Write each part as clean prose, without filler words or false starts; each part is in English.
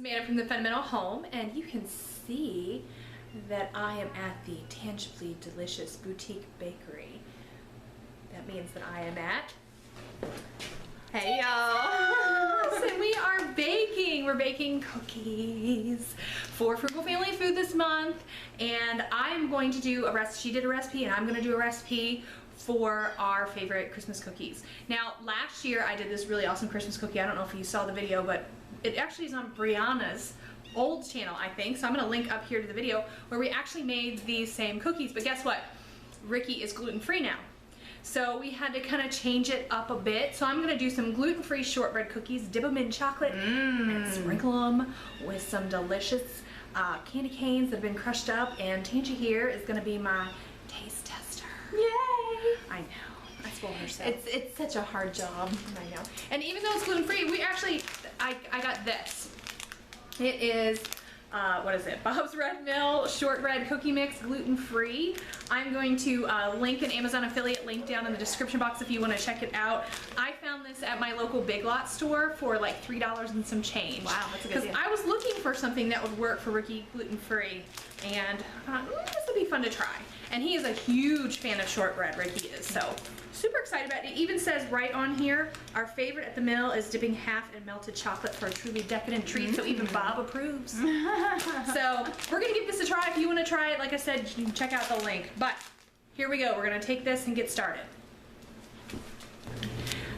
Amanda from the Fundamental Home, and you can see that I am at the Tangibly Delicious Boutique Bakery. That means that I am at... Hey y'all! And we are baking. We're baking cookies for Frugal Family Food this month, and I'm going to do a recipe. She did a recipe, and I'm going to do a recipe for our favorite Christmas cookies. Now, last year I did this really awesome Christmas cookie. I don't know if you saw the video, but it actually is on Brianna's old channel, I think. So I'm gonna link up here to the video where we actually made these same cookies. But guess what? Ricky is gluten-free now. So we had to kind of change it up a bit. So I'm gonna do some gluten-free shortbread cookies, dip them in chocolate, and sprinkle them with some delicious candy canes that have been crushed up. And Tangi here is gonna be my taste tester. Yay! I know. I spoiled her so. It's such a hard job. I know. And even though it's gluten-free, we actually, I got this. It is, what is it? Bob's Red Mill Shortbread Cookie Mix, gluten-free. I'm going to link an Amazon affiliate link down in the description box if you want to check it out. I found this at my local Big Lot store for like $3 and some change. Wow, that's a good deal. Because I was looking for something that would work for Ricky gluten-free, and this would be fun to try. And he is a huge fan of shortbread, Ricky is, so super excited about it. It even says right on here, our favorite at the mill is dipping half in melted chocolate for a truly decadent treat, so even Bob approves. So we're gonna give this a try. If you wanna try it, like I said, you can check out the link. But here we go, we're gonna take this and get started.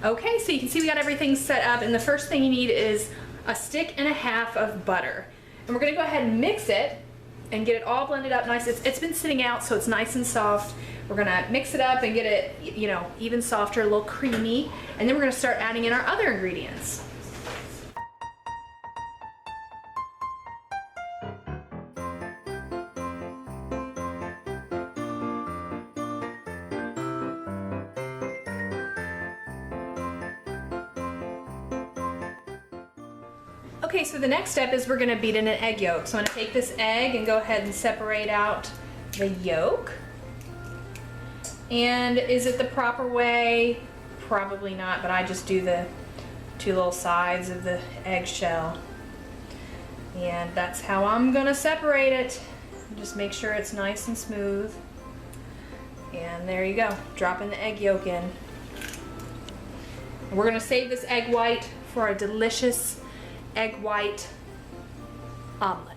Okay, so you can see we got everything set up, and the first thing you need is a stick and a half of butter. And we're gonna go ahead and mix it and get it all blended up nice. It's been sitting out, so it's nice and soft. We're gonna mix it up and get it, you know, even softer, a little creamy. And then we're gonna start adding in our other ingredients. Okay, so the next step is we're gonna beat in an egg yolk. So I'm gonna take this egg and go ahead and separate out the yolk. And is it the proper way? Probably not, but I just do the two little sides of the eggshell. And that's how I'm gonna separate it. Just make sure it's nice and smooth. And there you go, dropping the egg yolk in. And we're gonna save this egg white for a delicious egg white omelet.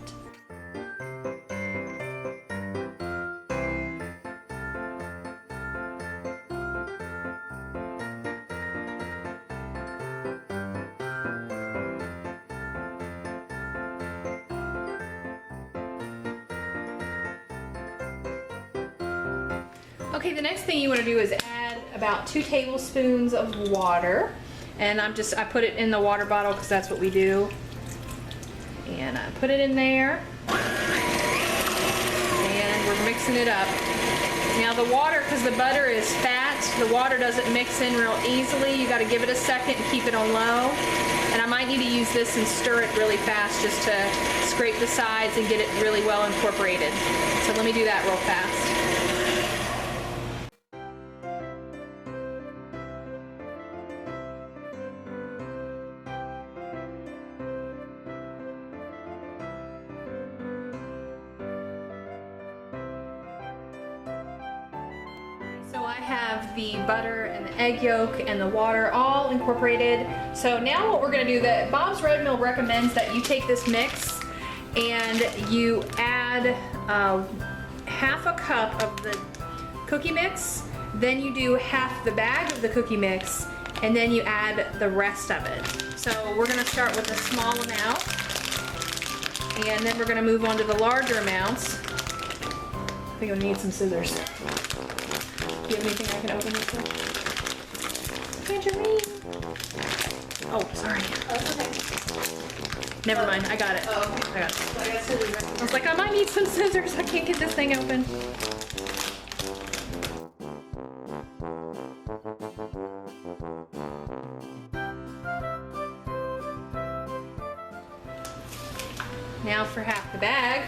Okay, the next thing you want to do is add about 2 tablespoons of water. And I put it in the water bottle because that's what we do. And I put it in there. And we're mixing it up. Now the water, because the butter is fat, the water doesn't mix in real easily. You got to give it a second and keep it on low. And I might need to use this and stir it really fast just to scrape the sides and get it really well incorporated. So let me do that real fast. So I have the butter and the egg yolk and the water all incorporated. So now what we're gonna do, that Bob's Red Mill recommends that you take this mix and you add half a cup of the cookie mix, then you do half the bag of the cookie mix, and then you add the rest of it. So we're gonna start with a small amount, and then we're gonna move on to the larger amounts. I think I'll need some scissors. Do you have anything I can open this with? Tangerine! Oh, sorry. Oh, that's okay. Never mind, I got it. Oh, okay. I got it. So I got scissors right I was like, I might need some scissors. I can't get this thing open. Now for half the bag.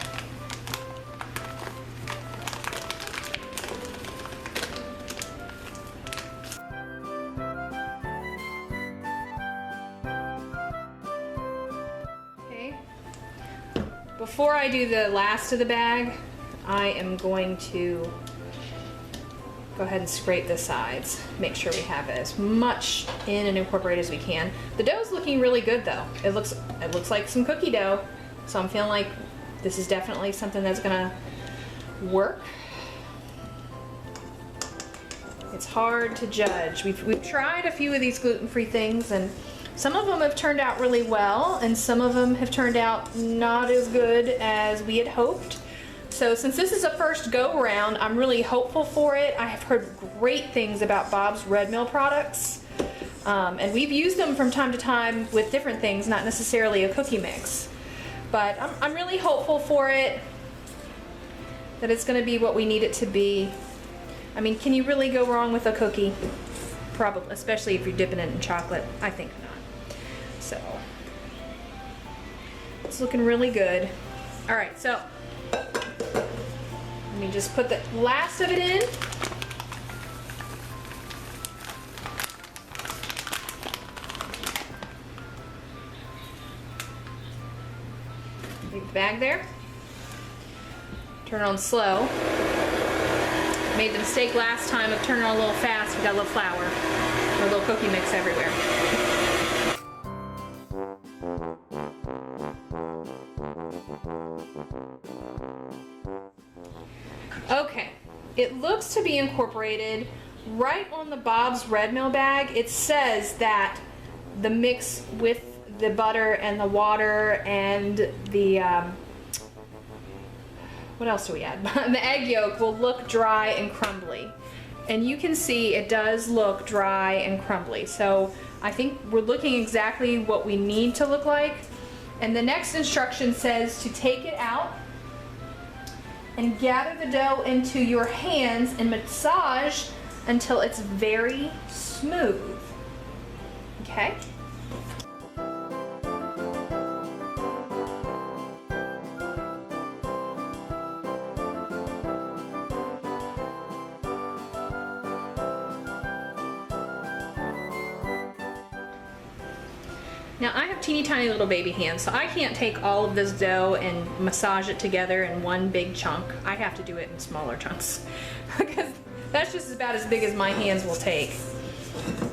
before I do the last of the bag, I am going to go ahead and scrape the sides. Make sure we have as much in and incorporated as we can. The dough's looking really good though. It looks like some cookie dough. So I'm feeling like this is definitely something that's gonna work. It's hard to judge. We've tried a few of these gluten-free things, and some of them have turned out really well, and some of them have turned out not as good as we had hoped. So since this is a first go-around, I'm really hopeful for it. I have heard great things about Bob's Red Mill products, and we've used them from time to time with different things, not necessarily a cookie mix. But I'm really hopeful for it, that it's gonna be what we need it to be. I mean, can you really go wrong with a cookie? Probably, especially if you're dipping it in chocolate. I think not. So, it's looking really good. All right, so let me just put the last of it in. Leave the bag there. Turn it on slow. Made the mistake last time of turning on a little fast. We got a little flour, or a little cookie mix everywhere. Okay, it looks to be incorporated right on the Bob's Red Mill bag. It says that the mix with the butter and the water and the what else do we add? The egg yolk will look dry and crumbly. And you can see it does look dry and crumbly. So I think we're looking exactly what we need to look like. And the next instruction says to take it out and gather the dough into your hands and massage until it's very smooth. Okay? Now I have teeny tiny little baby hands, so I can't take all of this dough and massage it together in one big chunk. I have to do it in smaller chunks because that's just about as big as my hands will take.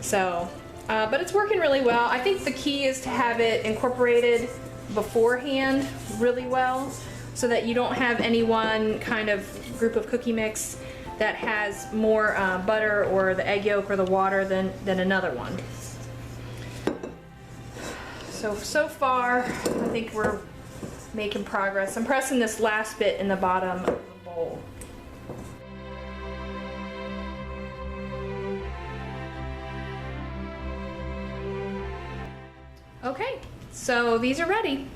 So, but it's working really well. I think the key is to have it incorporated beforehand really well so that you don't have any one kind of group of cookie mix that has more butter or the egg yolk or the water than another one. So far, I think we're making progress. I'm pressing this last bit in the bottom of the bowl. Okay, so these are ready.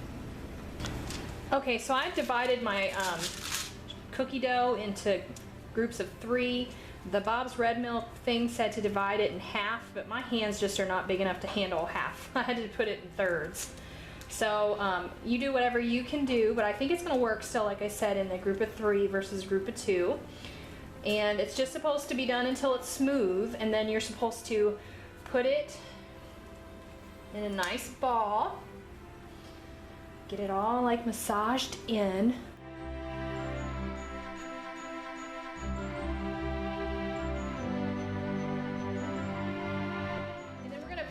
Okay, so I've divided my cookie dough into groups of 3. The Bob's Red Mill thing said to divide it in half, but my hands just are not big enough to handle half. I had to put it in thirds. So you do whatever you can do, but I think it's going to work still, like I said, in the group of 3 versus group of 2. And it's just supposed to be done until it's smooth, and then you're supposed to put it in a nice ball. Get it all like massaged in.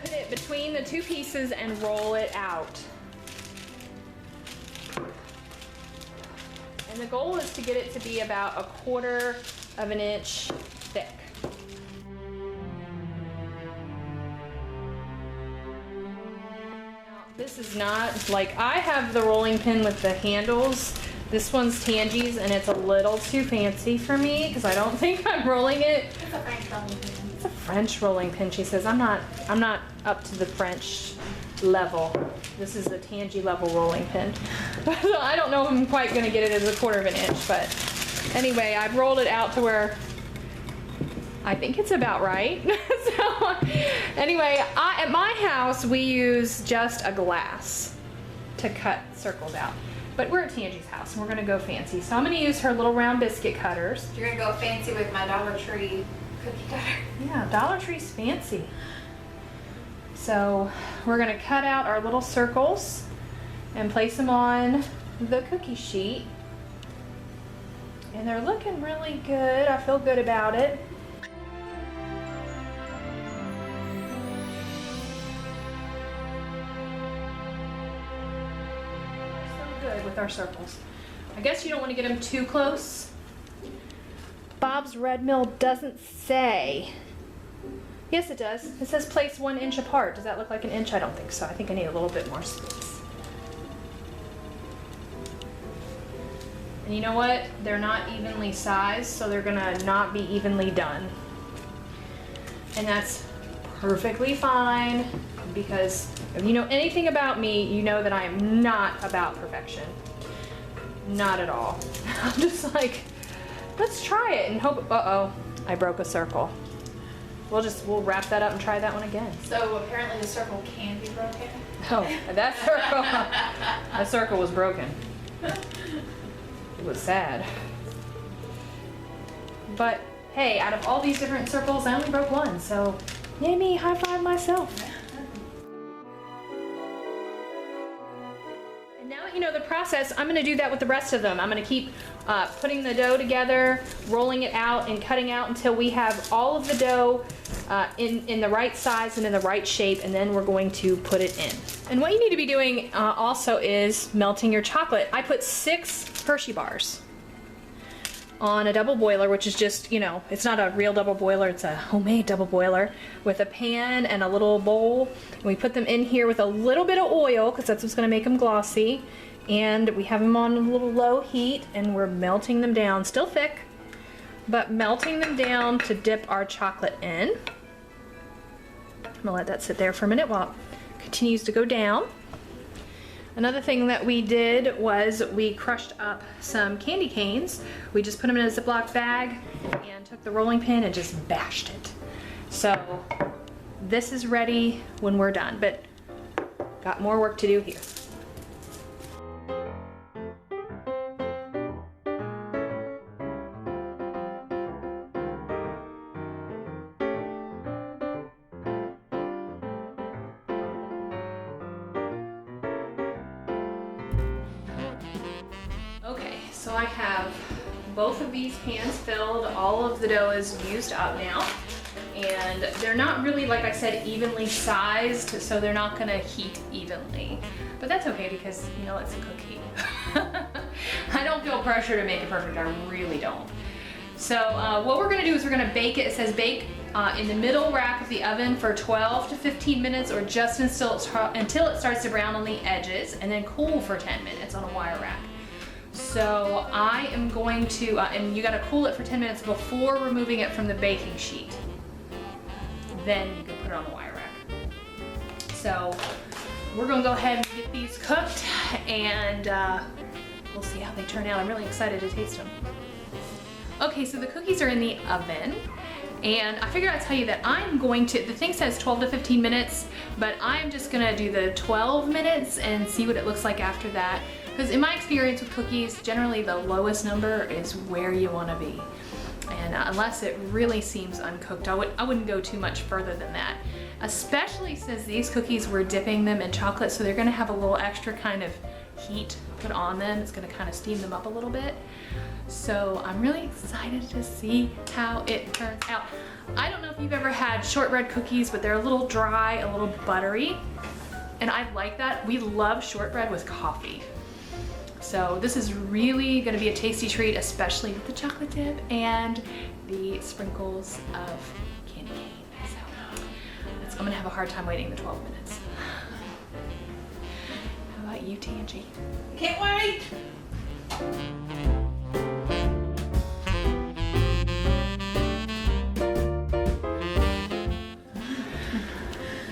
Put it between the 2 pieces and roll it out. And the goal is to get it to be about 1/4 of an inch thick. Now, this is not, like, I have the rolling pin with the handles. This one's Tangi's and it's a little too fancy for me because I don't think I'm rolling it. It's a French rolling pin. It's a French rolling pin. She says I'm not up to the French level. This is the Tangi level rolling pin. I don't know if I'm quite going to get it as 1/4 of an inch, but anyway, I've rolled it out to where I think it's about right. So anyway, at my house we use just a glass to cut circles out. But we're at Tangi's house and we're gonna go fancy. So I'm gonna use her little round biscuit cutters. You're gonna go fancy with my Dollar Tree cookie cutter. Yeah, Dollar Tree's fancy. So we're gonna cut out our little circles and place them on the cookie sheet. And they're looking really good. I feel good about it. So good with our circles. I guess you don't want to get them too close. Bob's Red Mill doesn't say. Yes, it does. It says place 1 inch apart. Does that look like an inch? I don't think so. I think I need a little bit more space. And you know what? They're not evenly sized, so they're gonna not be evenly done. And that's perfectly fine, because if you know anything about me, you know that I am not about perfection. Not at all. I'm just like, let's try it and hope, uh-oh, I broke a circle. We'll wrap that up and try that one again. So apparently the circle can be broken. Oh, that circle was broken. It was sad. But hey, out of all these different circles, I only broke one, so yay me, high five myself. And now that you know the process, I'm gonna do that with the rest of them. I'm gonna keep putting the dough together, rolling it out, and cutting out until we have all of the dough in the right size and in the right shape, and then we're going to put it in. And what you need to be doing also is melting your chocolate. I put 6 Hershey bars on a double boiler, which is just, you know, it's not a real double boiler, it's a homemade double boiler with a pan and a little bowl. And we put them in here with a little bit of oil, because that's what's gonna make them glossy. And we have them on a little low heat, and we're melting them down, still thick, but melting them down to dip our chocolate in. I'm gonna let that sit there for a minute while it continues to go down. Another thing that we did was we crushed up some candy canes. We just put them in a Ziploc bag and took the rolling pin and just bashed it. So this is ready when we're done, but got more work to do here. Okay, so I have both of these pans filled. All of the dough is used up now. And they're not really, like I said, evenly sized, so they're not gonna heat evenly. But that's okay, because, you know, it's a cookie. I don't feel pressure to make it perfect, I really don't. So what we're gonna do is we're gonna bake it. It says bake in the middle rack of the oven for 12 to 15 minutes, or just until it starts to brown on the edges, and then cool for 10 minutes on a wire rack. So I am going to, and you gotta cool it for 10 minutes before removing it from the baking sheet. Then you can put it on the wire rack. So we're gonna go ahead and get these cooked, and we'll see how they turn out. I'm really excited to taste them. Okay, so the cookies are in the oven, and I figured I'd tell you that I'm going to, the thing says 12 to 15 minutes, but I'm just gonna do the 12 minutes and see what it looks like after that. Because in my experience with cookies, generally the lowest number is where you wanna be. And unless it really seems uncooked, I wouldn't go too much further than that. Especially since these cookies, we're dipping them in chocolate, so they're gonna have a little extra kind of heat put on them. It's gonna kind of steam them up a little bit. So I'm really excited to see how it turns out. I don't know if you've ever had shortbread cookies, but they're a little dry, a little buttery. And I like that. We love shortbread with coffee. So this is really gonna be a tasty treat, especially with the chocolate dip and the sprinkles of candy cane. So I'm gonna have a hard time waiting the 12 minutes. How about you, Tangi? Can't wait!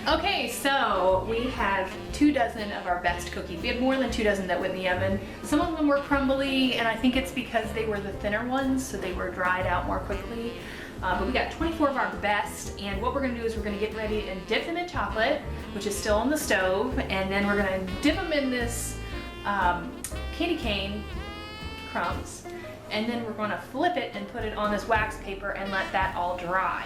Okay, so we have 2 dozen of our best cookies. We had more than 2 dozen that went in the oven. Some of them were crumbly, and I think it's because they were the thinner ones, so they were dried out more quickly. But we got 24 of our best, and what we're gonna do is we're gonna get ready and dip them in chocolate, which is still on the stove, and then we're gonna dip them in this candy cane crumbs, and then we're gonna flip it and put it on this wax paper and let that all dry.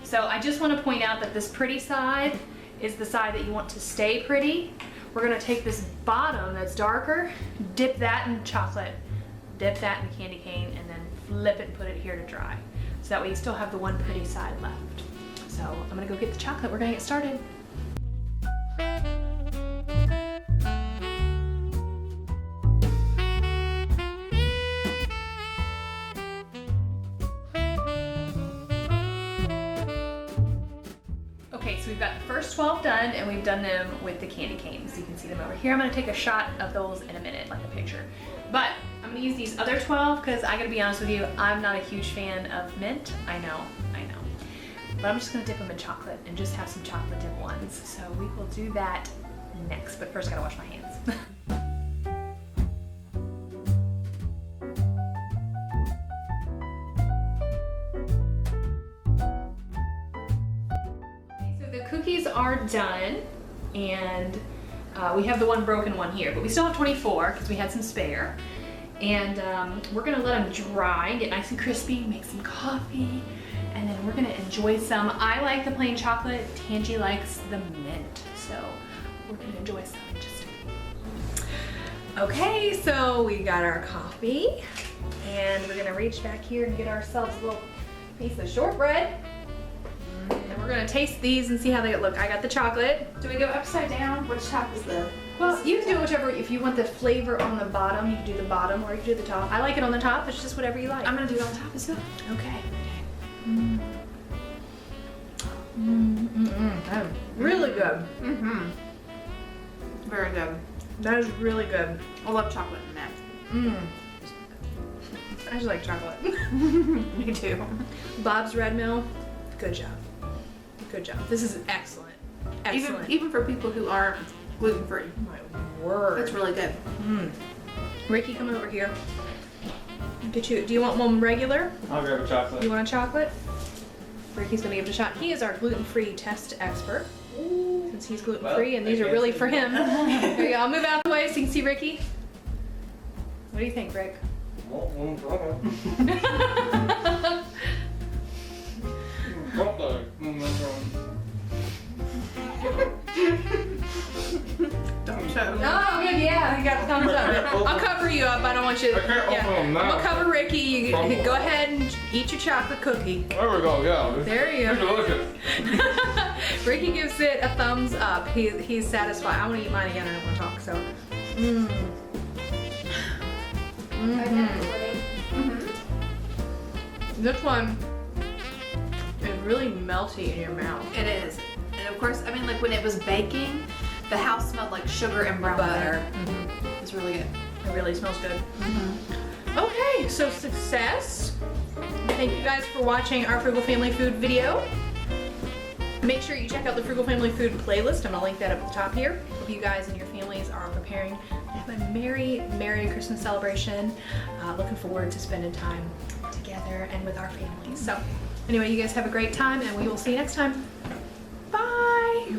So I just wanna point out that this pretty side is the side that you want to stay pretty. we're gonna take this bottom that's darker, dip that in chocolate, dip that in candy cane, and then flip it and put it here to dry. So that way you still have the one pretty side left. So I'm gonna go get the chocolate. We're gonna get started. Okay, so we've got the first 12 done, and we've done them with the candy canes. You can see them over here. I'm gonna take a shot of those in a minute, like a picture. But I'm gonna use these other 12 because I gotta be honest with you, I'm not a huge fan of mint. I know. But I'm just gonna dip them in chocolate and just have some chocolate dip ones. So we will do that next, but first I gotta wash my hands. So the cookies are done, and we have the one broken one here, but we still have 24 because we had some spare. And we're gonna let them dry, get nice and crispy, make some coffee, and then we're gonna enjoy some. I like the plain chocolate, Tangi likes the mint, so we're gonna enjoy some in just a minute. Okay, so we got our coffee, and we're gonna reach back here and get ourselves a little piece of shortbread. And we're gonna taste these and see how they look. I got the chocolate. Do we go upside down? Which top is the? Well, you can do whichever. If you want the flavor on the bottom, you can do the bottom, or you can do the top. I like it on the top. It's just whatever you like. I'm gonna do it on top as well. Okay. Really good. Very good. That is really good. I love chocolate in that. I just like chocolate. Me too. Bob's Red Mill, good job. Good job. This is excellent. Excellent. Even for people who are gluten free. My word. That's really good. Ricky, come over here. Get you. Do you want one regular? I'll grab a chocolate. You want a chocolate? Ricky's gonna give it a shot. He is our gluten-free test expert. Since he's gluten-free, and these are really for him. There you go. I'll move out of the way so you can see Ricky. What do you think, Rick? Don't show. Oh, good, yeah, you got the thumbs up. I'll cover you up. I don't want you to. I can't Yeah. open them now. I'm gonna cover Ricky. You go ahead and eat your chocolate cookie. There we go, yeah. There you It's go. delicious. Ricky gives it a thumbs up. He's satisfied. I want to eat mine again. I don't want to talk. So. This one is really melty in your mouth. It is. And of course, I mean, like when it was baking, the house smelled like sugar and brown butter. It's really good. It really smells good. Okay, so success. Thank you guys for watching our Frugal Family Food video. Make sure you check out the Frugal Family Food playlist. I'm gonna link that up at the top here. Hope you guys and your families are preparing to have a Merry Christmas celebration. Looking forward to spending time together and with our families. So anyway, you guys have a great time, and we will see you next time. Bye.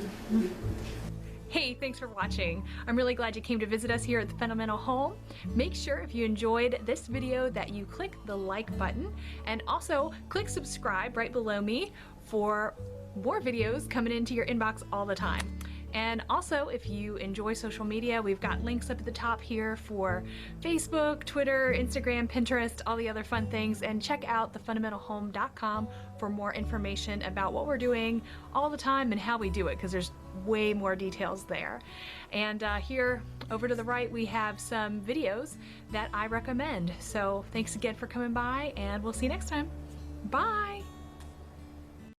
Hey, thanks for watching. I'm really glad you came to visit us here at the Fundamental Home. Make sure if you enjoyed this video that you click the like button, and also click subscribe right below me for more videos coming into your inbox all the time. And also, if you enjoy social media, we've got links up at the top here for Facebook, Twitter, Instagram, Pinterest, all the other fun things. And check out thefundamentalhome.com for more information about what we're doing all the time and how we do it, because there's way more details there. And here over to the right, we have some videos that I recommend. So thanks again for coming by, and we'll see you next time. Bye.